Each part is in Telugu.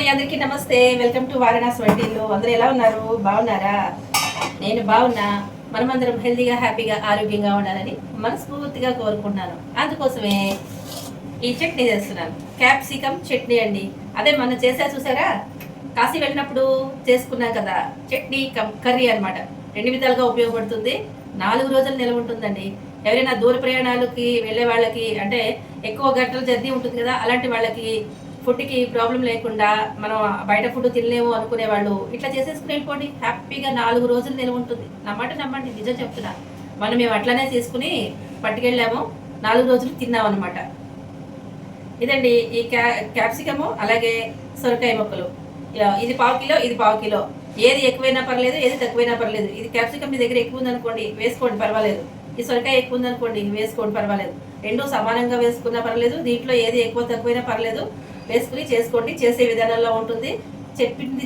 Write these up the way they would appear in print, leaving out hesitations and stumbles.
అండి, అందరికీ నమస్తే. వెల్కమ్ టు వారణాసి వంటిల్లు. అందరూ ఎలా ఉన్నారు? బాగున్నారా? నేను బాగున్నా. మనమందరం హెల్తీగా, హ్యాపీగా, ఆరోగ్యంగా ఉండాలని మనస్ఫూర్తిగా కోరుకుంటున్నాను. అందుకోసమే ఈ చట్నీ చేస్తున్నాను. క్యాప్సికమ్ చట్నీ అండి. అదే మనం చేసా చూసారా, కాశీ వెళ్ళినప్పుడు చేసుకున్నాం కదా, చట్నీ కమ్ కర్రీ అనమాట. 2 విధాలుగా ఉపయోగపడుతుంది. 4 రోజులు నిల్వ ఉంటుందండి. ఎవరైనా దూర ప్రయాణాలకి వెళ్ళే వాళ్ళకి, అంటే ఎక్కువ గంటల జర్నీ ఉంటుంది కదా, అలాంటి వాళ్ళకి ఫుడ్కి ప్రాబ్లం లేకుండా, మనం బయట ఫుడ్ తినలేము అనుకునే వాళ్ళు ఇట్లా చేసేసుకుని వెళ్ళిపోండి. హ్యాపీగా 4 రోజులు నిల్వ ఉంటుంది. నమ్మండి, నిజం చెప్తున్నా. మేము అట్లానే తీసుకుని పట్టుకెళ్ళాము, 4 రోజులు తిన్నాం అనమాట. ఇదండి ఈ క్యాప్సికము, అలాగే సొరకాయ ముక్కలు. ఇది 1/4 కిలో, ఇది 1/4 కిలో. ఏది ఎక్కువైనా పర్లేదు, ఏది తక్కువైనా పర్లేదు. ఇది క్యాప్సికమ్ మీ దగ్గర ఎక్కువ ఉందనుకోండి, వేసుకోండి, పర్వాలేదు. ఈ సొరకాయ ఎక్కువ ఉందనుకోండి, వేసుకోండి, పర్వాలేదు. రెండు సమానంగా వేసుకున్నా పర్లేదు. దీంట్లో ఏది ఎక్కువ తక్కువైనా పర్లేదు, వేసుకుని చేసుకోండి. చేసే విధానంలో ఉంటుంది.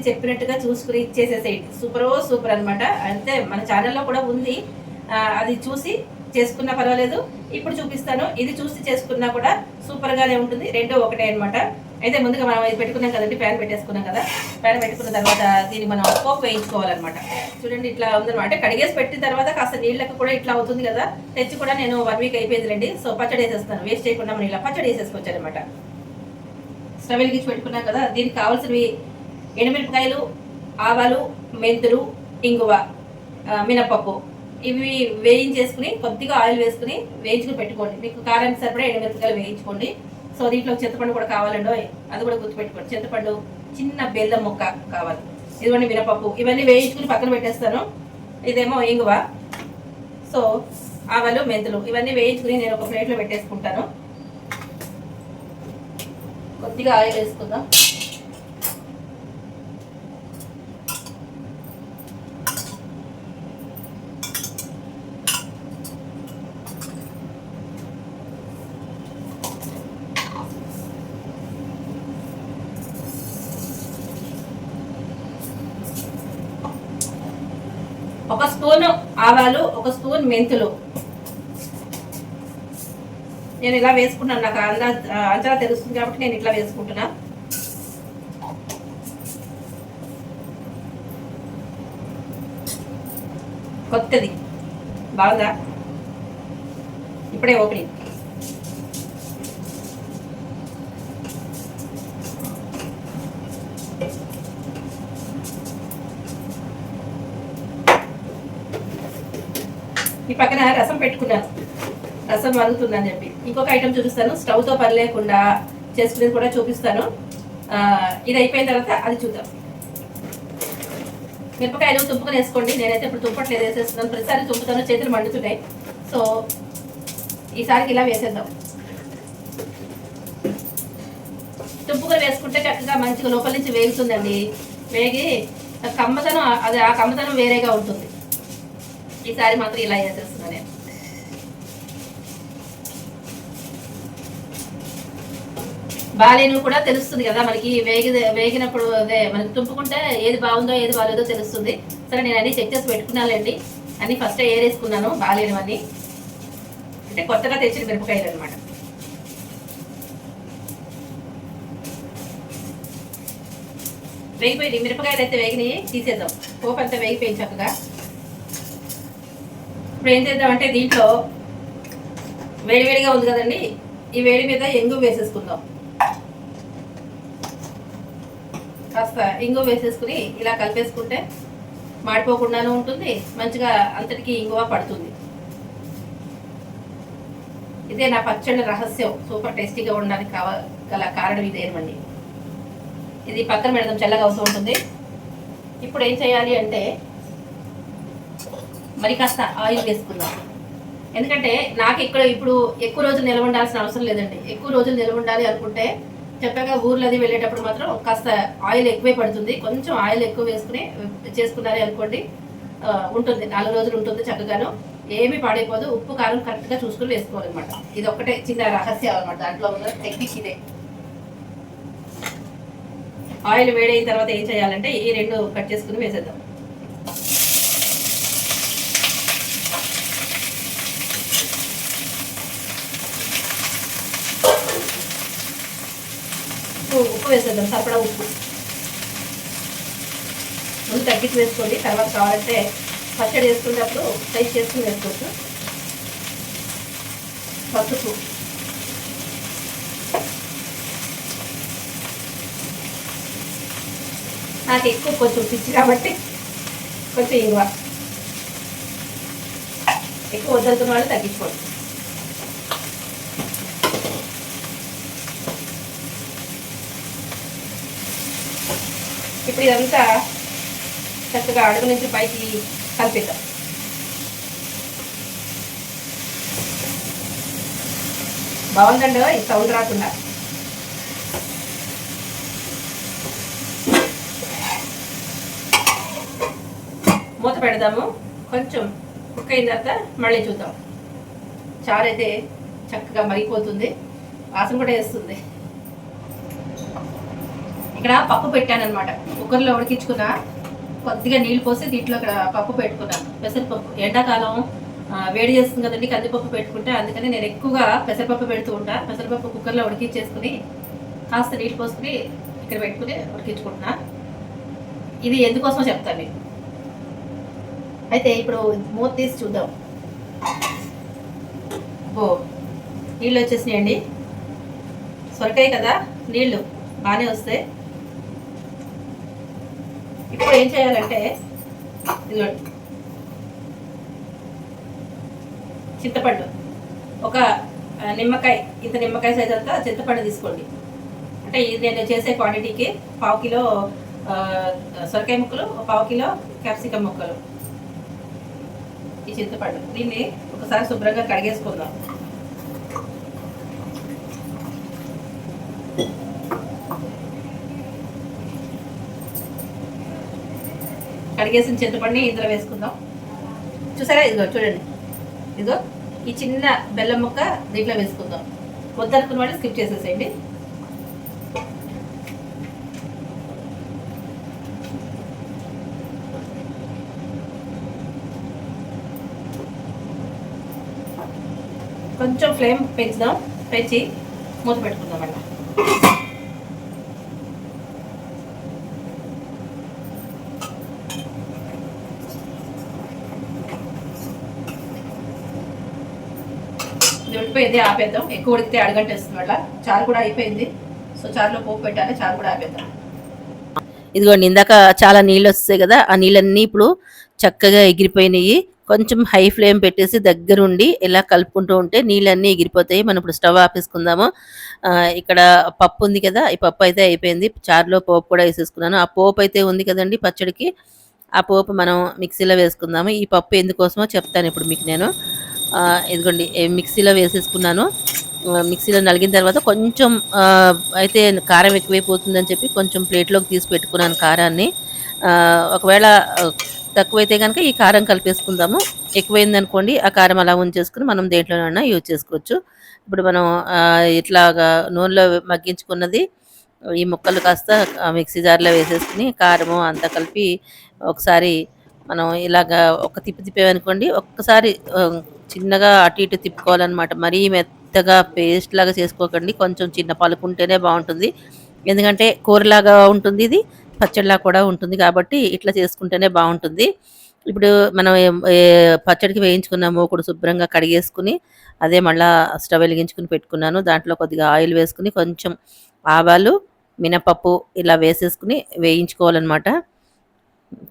చెప్పినట్టుగా చూసుకుని చేసేసేయండి. సూపర్ అనమాట. అంతే, మన ఛానల్లో కూడా ఉంది, అది చూసి చేసుకున్నా పర్వాలేదు. ఇప్పుడు చూపిస్తాను. ఇది చూసి చేసుకున్నా కూడా సూపర్గానే ఉంటుంది. రెండో ఒకటే అనమాట. అయితే ముందుగా మనం ఇది పెట్టుకున్నాం కదండి, ప్యాన్ పెట్టేసుకున్నాం కదా. ప్యాన్ పెట్టుకున్న తర్వాత దీన్ని మనం పోపు వేయించుకోవాలన్నమాట. చూడండి, ఇట్లా ఉందన్నమాట. కడిగేసి పెట్టిన తర్వాత కాస్త నీళ్ళకి కూడా ఇట్లా అవుతుంది కదా. తెచ్చి కూడా నేను 1 వీక్ అయిపోయిందిలేండి. సో పచ్చడి వేసేస్తాను. వేస్ట్ చేయకుండా మనం ఇలా పచ్చడి వేసేసుకోవచ్చు అనమాట. స్టవ్ వెలిగించి పెట్టుకున్నాం కదా. దీనికి కావాల్సినవి ఎండుమిరపకాయలు, ఆవాలు, మెంతులు, ఇంగువ, మినపప్పు. ఇవి వేయించేసుకుని కొద్దిగా ఆయిల్ వేసుకుని వేయించుకుని పెట్టుకోండి. మీకు కారానికి సరిపడా ఎండుమిరపకాయలు వేయించుకోండి. సో దీంట్లో చింతపండు కూడా కావాలండో, అది కూడా గుర్తుపెట్టుకోండి. చింతపండు, చిన్న బెల్లం ముక్క కావాలి. ఇదిగోండి మినపప్పు. ఇవన్నీ వేయించుకుని పక్కన పెట్టేస్తాను. ఇదేమో ఇంగువ. సో ఆవాలు, మెంతులు ఇవన్నీ వేయించుకుని నేను ఒక ప్లేట్లో పెట్టేసుకుంటాను. కొద్దిగా ఆయిల్ వేసుకుందాం. ఒక స్పూన్ ఆవాలు, ఒక స్పూన్ మెంతులు నేను ఇలా వేసుకున్నాను. నాకు అంచనా తెలుస్తుంది కాబట్టి నేను ఇట్లా వేసుకుంటున్నా. కొత్తది బాగుందా? ఇప్పుడే ఓపెనింగ్. ఈ పక్కన రసం పెట్టుకున్నాను. రసం మరుగుతుందని చెప్పి ఇంకొక ఐటమ్ చూపిస్తాను. స్టవ్తో పని లేకుండా చేసుకునేది కూడా చూపిస్తాను. ఇది అయిపోయిన తర్వాత అది చూద్దాం. మిరపకాయలు తుంపుకొని వేసుకోండి. నేనైతే ఇప్పుడు తుంపట్లేదు, వేసేస్తున్నాను. ప్రతిసారి తుంపుతాను, చేతులు మండుతున్నాయి. సో ఈసారికి ఇలా వేసేద్దాం. తుంపుకొని వేసుకుంటే చక్కగా మంచిగా లోపల నుంచి వేగుతుందండి. వేగి కమ్మతనం, అది ఆ కమ్మతనం వేరేగా ఉంటుంది. ఈసారి మాత్రం ఇలా వేసేస్తున్నాను నేను. బాలేను కూడా తెలుస్తుంది కదా మనకి, వేగినప్పుడు. అదే మనకి తుంపుకుంటే ఏది బాగుందో ఏది బాగాలేదో తెలుస్తుంది. సరే, నేను అన్ని చెక్ చేసి పెట్టుకున్నానండి. అన్ని ఫస్ట్ ఏరేసుకున్నాను, బాగాలేనివన్నీ. అంటే కొత్తగా తెచ్చిన మిరపకాయలు అనమాట. వేగిపోయింది. మిరపకాయలు అయితే వేగినాయి, తీసేద్దాం. పోపు అంతా వేగిపోయింది చక్కగా. ఇప్పుడు ఏం చేద్దామంటే, దీంట్లో వేడివేడిగా ఉంది కదండి, ఈ వేడి మీద ఇంగువ వేసేసుకుందాం. కాస్త ఇంగువ వేసేసుకుని ఇలా కలిపేసుకుంటే మాడిపోకుండానే ఉంటుంది, మంచిగా అంతటికి ఇంగువ పడుతుంది. ఇదే నా పచ్చళ్ళ రహస్యం. సూపర్ టేస్టీగా ఉండడానికి గల కారణం ఇదేనండి. ఇది పక్కన పెడదాం, చల్లగా అవుతూ ఉంటుంది. ఇప్పుడు ఏం చేయాలి అంటే, మరి కాస్త ఆయిల్ వేసుకుందాం. ఎందుకంటే నాకు ఇప్పుడు ఎక్కువ రోజులు నిల్వ ఉండాల్సిన అవసరం లేదండి. ఎక్కువ రోజులు నిల్వ ఉండాలి అనుకుంటే, చక్కగా ఊర్లది వెళ్ళేటప్పుడు మాత్రం కాస్త ఆయిల్ ఎక్కువే పడుతుంది. కొంచెం ఆయిల్ ఎక్కువ వేసుకుని చేసుకున్నారే అనుకోండి, ఉంటుంది, 4 రోజులు ఉంటుంది చక్కగాను. ఏమీ పాడైపోదు. ఉప్పు కారం కరెక్ట్గా చూసుకుని వేసుకోవాలన్నమాట. ఇది ఒక్కటే చిన్న రహస్యం అనమాట. దాంట్లో ఉన్న టెక్నిక్ ఇదే. ఆయిల్ వేడైన తర్వాత ఏం చేయాలంటే, ఈ 2 కట్ చేసుకుని వేసేద్దాం. ఉప్పు వేసేద్దాం, సరిపడా ఉప్పు. ముందు తగ్గించి వేసుకోండి, తర్వాత కావాలంటే పచ్చడి వేసుకునేటప్పుడు సైజ్ చేసుకుని వేసుకోవచ్చు. పసుపు, నాకు ఎక్కువ కొంచెం పిచ్చి కాబట్టి కొంచెం ఇంగువ, ఎక్కువ వద్దనుకున్న వాళ్ళు తగ్గించుకోండి. ఇప్పుడు ఇదంతా చక్కగా అడుగు నుంచి పైకి కలిపిద్దాం. బాగుందండి ఈ సౌండ్ రాకుండా. మూత పెడదాము, కొంచెం కుక్ అయిన తర్వాత మళ్ళీ చూద్దాం. చారు అయితే చక్కగా మరిగిపోతుంది, వాసన కూడా వేస్తుంది. ఇక్కడ పప్పు పెట్టానమాట, కుక్కర్లో ఉడికించుకున్నా, కొద్దిగా నీళ్ళు పోసి దీంట్లో ఇక్కడ పప్పు పెట్టుకున్నాను. పెసరపప్పు ఎండాకాలం వేడి చేస్తుంది కదండి, కందిపప్పు పెట్టుకుంటే, అందుకని నేను ఎక్కువగా పెసరపప్పు పెడుతూ ఉంటాను. పెసరపప్పు కుక్కర్లో ఉడికించేసుకుని కాస్త నీళ్ళు పోసుకుని ఇక్కడ పెట్టుకుని ఉడికించుకుంటున్నా. ఇది ఎందుకోసమో చెప్తాను మీకు. అయితే ఇప్పుడు మూత తీసి చూద్దాం. నీళ్ళు వచ్చేసినాయండి, సొరకాయ కదా నీళ్ళు బాగానే వస్తాయి. ఇప్పుడు ఏం చేయాలంటే, ఇదిగోండి చింతపండు, ఒక నిమ్మకాయ, ఇంత నిమ్మకాయ సైజ్ అంతా చింతపండు తీసుకోండి. అంటే ఇది నేను చేసే క్వాంటిటీకి 1/2 కిలో సొరకాయ ముక్కలు, 1/2 కిలో క్యాప్సికమ్ ముక్కలు. ఈ చింతపండు దీన్ని ఒకసారి శుభ్రంగా కడిగేసుకుందాం. కడిగేసిన చింతపండుని ఇందులో వేసుకుందాం. చూసారా, ఇదిగో చూడండి, ఇదిగో ఈ చిన్న బెల్లం ముక్క దీంట్లో వేసుకుందాం. వద్దనుకున్న వాళ్ళు స్కిప్ చేసేసేయండి. కొంచెం ఫ్లేమ్ పెంచుదాం, పెంచి మూత పెట్టుకుందాం అన్న. ఇది ఉడిపోయింది, ఆపేద్దాం. ఎక్కువ ఉడికితే అడగంటేస్తుంది వల్ల. చారు కూడా అయిపోయింది, సో చారులో పోపు పెట్టాలి, చారు కూడా ఆపేద్దాం. ఇదిగోండి, ఇందాక చాలా నీళ్ళు వస్తాయి కదా, ఆ నీళ్ళన్నీ ఇప్పుడు చక్కగా ఎగిరిపోయినాయి. కొంచెం హై ఫ్లేమ్ పెట్టేసి దగ్గరుండి ఇలా కలుపుకుంటూ ఉంటే నీళ్ళన్నీ ఎగిరిపోతాయి. మనం ఇప్పుడు స్టవ్ ఆపేసుకుందాము. ఇక్కడ పప్పు ఉంది కదా, ఈ పప్పు అయితే అయిపోయింది. చారులో పోపు కూడా వేసేసుకున్నాను. ఆ పోపు అయితే ఉంది కదండి పచ్చడికి, ఆ పోపు మనం మిక్సీలో వేసుకుందాము. ఈ పప్పు ఎందుకోసమో చెప్తాను ఇప్పుడు మీకు నేను. ఇదిగోండి మిక్సీలో వేసేసుకున్నాను. మిక్సీలో నలిగిన తర్వాత కొంచెం అయితే కారం ఎక్కువైపోతుందని చెప్పి కొంచెం ప్లేట్లోకి తీసి పెట్టుకున్నాను కారాన్ని. ఒకవేళ తక్కువైతే కనుక ఈ కారం కలిపేసుకుందాము. ఎక్కువైందనుకోండి ఆ కారం అలా ఉంచేసుకుని మనం దేంట్లోనైనా యూజ్ చేసుకోవచ్చు. ఇప్పుడు మనం ఇట్లాగా నూనెలో మగ్గించుకున్నది ఈ ముక్కలు కాస్త మిక్సీ జార్లో వేసేసుకుని కారము అంతా కలిపి ఒకసారి మనం ఇలాగా ఒక తిప్పామనుకోండి, ఒక్కసారి చిన్నగా అటు ఇటు తిప్పుకోవాలన్నమాట. మరీ మెత్తగా పేస్ట్ లాగా చేసుకోకండి, కొంచెం చిన్న పలుకు ఉంటేనే బాగుంటుంది. ఎందుకంటే కూరలాగా ఉంటుంది, ఇది పచ్చడిలా కూడా ఉంటుంది, కాబట్టి ఇట్లా చేసుకుంటేనే బాగుంటుంది. ఇప్పుడు మనం పచ్చడికి వేయించుకున్న మూకుడు శుభ్రంగా కడిగేసుకుని అదే మళ్ళీ స్టవ్ వెలిగించుకుని పెట్టుకున్నాను. దాంట్లో కొద్దిగా ఆయిల్ వేసుకుని కొంచెం ఆవాలు, మినపప్పు ఇలా వేసేసుకుని వేయించుకోవాలన్నమాట.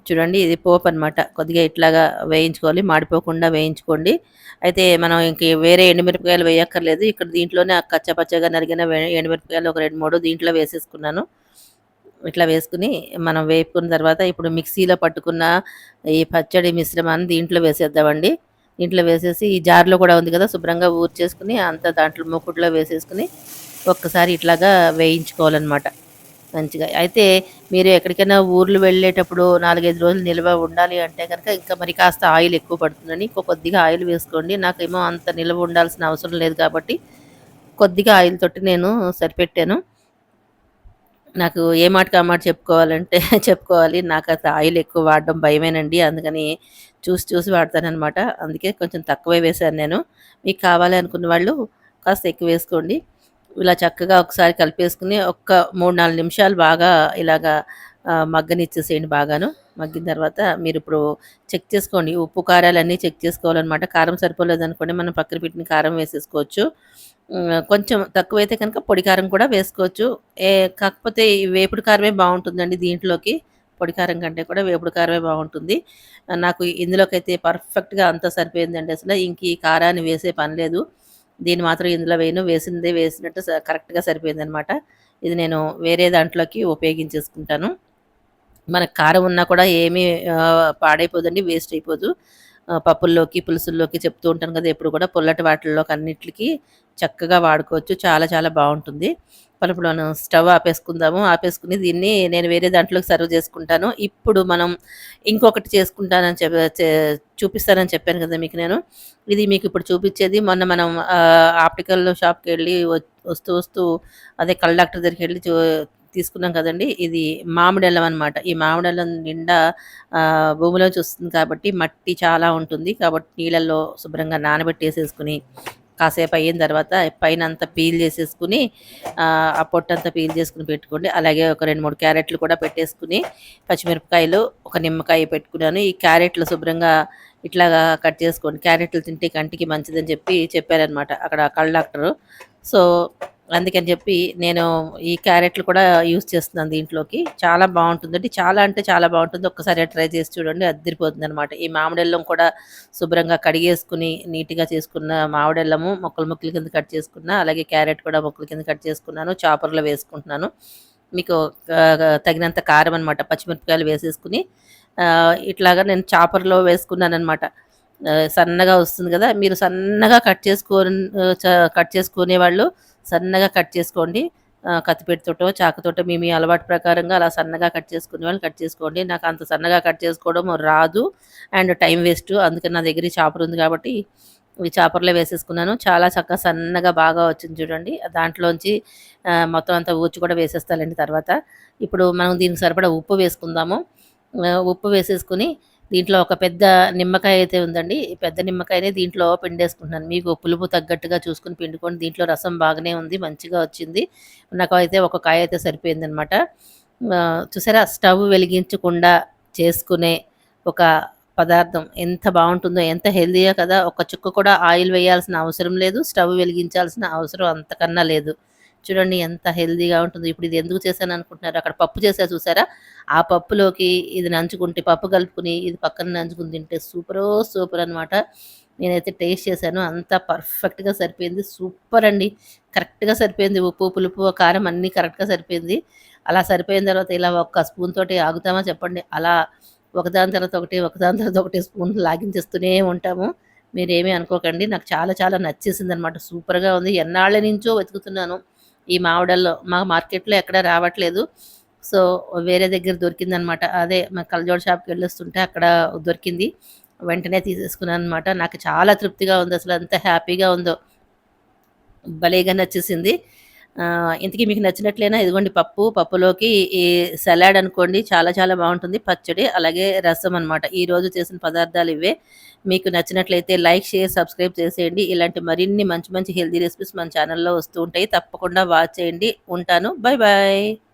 చూడండి, ఇది పోపు అనమాట. కొద్దిగా ఇట్లాగా వేయించుకోవాలి, మాడిపోకుండా వేయించుకోండి. అయితే మనం ఇంక వేరే ఎండుమిరపకాయలు వేయక్కర్లేదు. ఇక్కడ దీంట్లోనే కచ్చపచ్చగా నరిగిన ఎండుమిరపకాయలు ఒక 2-3 దీంట్లో వేసేసుకున్నాను. ఇట్లా వేసుకుని మనం వేపుకున్న తర్వాత ఇప్పుడు మిక్సీలో పట్టుకున్న ఈ పచ్చడి మిశ్రమాన్ని దీంట్లో వేసేద్దామండి. దీంట్లో వేసేసి ఈ జార్లో కూడా ఉంది కదా, శుభ్రంగా ఊర్చేసుకుని అంతా దాంట్లో మూకుట్లో వేసేసుకుని ఒక్కసారి ఇట్లాగా వేయించుకోవాలన్నమాట మంచిగా. అయితే మీరు ఎక్కడికైనా ఊర్లు వెళ్ళేటప్పుడు 4-5 రోజులు నిల్వ ఉండాలి అంటే కనుక ఇంకా మరి కాస్త ఆయిల్ ఎక్కువ పడుతుందని కొద్దిగా ఆయిల్ వేసుకోండి. నాకేమో అంత నిల్వ ఉండాల్సిన అవసరం లేదు కాబట్టి కొద్దిగా ఆయిల్ తోటి నేను సరిపెట్టాను. నాకు ఏ మాటకి ఆ మాట చెప్పుకోవాలంటే చెప్పుకోవాలి. నాకు అసలు ఆయిల్ ఎక్కువ వాడడం భయమేనండి, అందుకని చూసి వాడతానన్నమాట. అందుకే కొంచెం తక్కువే వేశాను నేను. మీకు కావాలి అనుకున్న వాళ్ళు కాస్త ఎక్కువ వేసుకోండి. ఇలా చక్కగా ఒకసారి కలిపేసుకుని ఒక్క 3-4 నిమిషాలు బాగా ఇలాగా మగ్గనిచ్చేసేయండి బాగాను. మగ్గిన తర్వాత మీరు ఇప్పుడు చెక్ చేసుకోండి. ఉప్పు, కారాలన్నీ చెక్ చేసుకోవాలనమాట. కారం సరిపోలేదనుకోండి మనం పక్కన పెట్టిన కారం వేసేసుకోవచ్చు. కొంచెం తక్కువైతే కనుక పొడి కారం కూడా వేసుకోవచ్చు. ఏ కాకపోతే ఈ వేపుడు కారమే బావుంటుందండి దీంట్లోకి. పొడి కారం కంటే కూడా వేపుడు కారమే బావుంటుంది. నాకు ఇందులోకైతే పర్ఫెక్ట్‌గా అంతా సరిపోయిందండి అసల. ఇంక ఈ కారాన్ని వేసే పని లేదు. దీన్ని మాత్రం ఇందులో వేయను. వేసిందే వేసినట్టు కరెక్ట్‌గా సరిపోయిందనమాట. ఇది నేను వేరే దాంట్లోకి ఉపయోగించేసుకుంటాను. మనకు కారం ఉన్నా కూడా ఏమీ పాడైపోదండి. వేస్ట్ అయిపోదు. పప్పుల్లోకి, పులుసుల్లోకి చెప్తూ ఉంటాను కదా! ఎప్పుడు కూడా పుల్లటి వాటిల్లోకి అన్నిట్లికి చక్కగా వాడుకోవచ్చు. చాలా చాలా బావుంటుంది. ఇప్పుడు మనం స్టవ్ ఆపేసుకుందాము. ఆపేసుకొని దీన్ని నేను వేరే దాంట్లోకి సర్వ్ చేసుకుంటాను. ఇప్పుడు మనం ఇంకొకటి చేసుకుంటానని చూపిస్తానని చెప్పాను కదా మీకు నేను. ఇది మీకు ఇప్పుడు చూపిచ్చేది మొన్న మనం ఆప్టికల్ షాప్‌కెళ్ళి వస్తూ వస్తూ అదే కళ్ళ డాక్టర్ దగ్గరికెళ్ళి తీసుకున్నాం కదండీ! ఇది మామిడల్లం అనమాట. ఈ మామిడల్లం నిండా భూమిలోంచి వస్తుంది కాబట్టి మట్టి చాలా ఉంటుంది. కాబట్టి నీళ్ళల్లో శుభ్రంగా నానబెట్టేసేసుకొని, కాసేపు అయిన తర్వాత పైనంతా పీల్ చేసేసుకొని ఆ పొట్టంతా పీల్ చేసుకొని పెట్టుకోండి. అలాగే ఒక 2, 3 క్యారెట్లు కూడా పెట్టేసుకొని, పచ్చిమిరపకాయలు, ఒక నిమ్మకాయ పెట్టుకున్నాను. ఈ క్యారెట్లు శుభ్రంగా ఇట్లాగా కట్ చేసుకోండి. క్యారెట్లు తింటే కంటికి మంచిదని చెప్పారనమాట అక్కడ కళ్ళ డాక్టరు. సో అందుకని చెప్పి నేను ఈ క్యారెట్లు కూడా యూజ్ చేస్తున్నాను దీంట్లోకి. చాలా బావుంటుందండి. చాలా అంటే చాలా బావుంటుంది. ఒక్కసారి ట్రై చేసి చూడండి అద్దిరిపోతుందనమాట. ఈ మామిడల్లం కూడా శుభ్రంగా కడిగేసుకొని నీట్‌గా చేసుకున్న మామిడల్లము ముక్కలు ముక్కలు కింద కట్ చేసుకున్నా. అలాగే క్యారెట్ కూడా ముక్కల కింద కట్ చేసుకున్నాను. చాపర్‌లో వేసుకుంటున్నాను. మీకు తగినంత కారం అనమాట. పచ్చిమిరపకాయలు వేసేసుకొని ఇట్లాగా నేను చాపర్‌లో వేసుకున్నాననమాట. సన్నగా వస్తుంది గదా! మీరు సన్నగా కట్ చేసుకునేవాళ్ళు సన్నగా కట్ చేసుకోండి. కత్తిపీటతోటో, చాకుతోటో మీ అలవాటు ప్రకారంగా అలా సన్నగా కట్ చేసుకునే వాళ్ళు కట్ చేసుకోండి. నాకు అంత సన్నగా కట్ చేసుకోవడం రాదు. And time waste. అందుకని నా దగ్గర ఈ చాపర్ ఉంది కాబట్టి ఈ చాపర్‌లో వేసేసుకున్నాను. చాలా చక్కగా సన్నగా బాగా వచ్చింది చూడండి. దాంట్లోంచి మొత్తం అంతా ఊడ్చి కూడా వేసేస్తాలేండి తర్వాత. ఇప్పుడు మనం దీనికి సరిపడా ఉప్పు వేసుకుందాము. ఉప్పు వేసేసుకొని దీంట్లో ఒక పెద్ద నిమ్మకాయ అయితే ఉందండి. ఈ పెద్ద నిమ్మకాయని దీంట్లో పిండేసుకుంటున్నాను. మీకు పులుపు తగ్గట్టుగా చూసుకొని పిండుకోండి. దీంట్లో రసం బాగానే ఉంది. మంచిగా వచ్చింది. నాకైతే ఒక కాయ అయితే సరిపోయిందనమాట. చూసారా స్టవ్ వెలిగించకుండా చేసుకునే ఒక పదార్థం ఎంత బావుంటుందో, ఎంత హెల్తీయో కదా! ఒక చుక్క కూడా ఆయిల్ వేయాల్సిన అవసరం లేదు. స్టవ్ వెలిగించాల్సిన అవసరం అంతకన్నా లేదు. చూడండి ఎంత హెల్తీగా ఉంటుందో. ఇప్పుడు ఇది ఎందుకు చేశాననుకుంటున్నారు? అక్కడ పప్పు చేశా చూసారా? ఆ పప్పులోకి ఇది నంచుకుంటే పప్పు కలుపుకొని ఇది పక్కన నంచుకొని తింటే సూపర్ అనమాట. నేనైతే టేస్ట్ చేశాను. అంతా పర్ఫెక్ట్‌గా సరిపోయింది. సూపర్ అండి. కరెక్ట్‌గా సరిపోయింది. ఉప్పు, పులుపు, కారం అన్నీ కరెక్ట్‌గా సరిపోయింది. అలా సరిపోయిన తర్వాత ఇలా ఒక్క స్పూన్ తోటి ఆగుతామా చెప్పండి? అలా ఒకదాని తర్వాత ఒకటి, ఒకదాని తర్వాత ఒకటి స్పూన్లు లాగించేస్తూనే ఉంటాము. మీరేమీ అనుకోకండి. నాకు చాలా చాలా నచ్చేసిందనమాట. సూపర్‌గా ఉంది. ఎన్నాళ్ళ నుంచో వెతుకుతున్నాను. ఈ మామిడల్లో మా మార్కెట్‌లో ఎక్కడ రావట్లేదు. సో, వేరే దగ్గర దొరికిందనమాట. అదే మా కళ్ళజోడు షాప్‌కెళ్ళొస్తుంటే అక్కడ దొరికింది. వెంటనే తీసేసుకున్నాననమాట. నాకు చాలా తృప్తిగా ఉంది. అసలు ఎంత హ్యాపీగా ఉందో. భలేగా నచ్చేసింది. ఇంతకీ మీకు నచ్చినట్లేనా? ఇదిగోండి పప్పు, పప్పులోకి ఈ సలాడ్ అనుకోండి చాలా చాలా బావుంటుంది. పచ్చడి, అలాగే రసం అనమాట. ఈరోజు చేసిన పదార్థాలు ఇవే. మీకు నచ్చినట్లయితే లైక్, షేర్, సబ్స్క్రైబ్ చేసేయండి. ఇలాంటి మరిన్ని మంచి మంచి హెల్తీ రెసిపీస్ మన ఛానల్‌లో వస్తూ ఉంటాయి. తప్పకుండా వాచ్ చేయండి. ఉంటాను. Bye bye.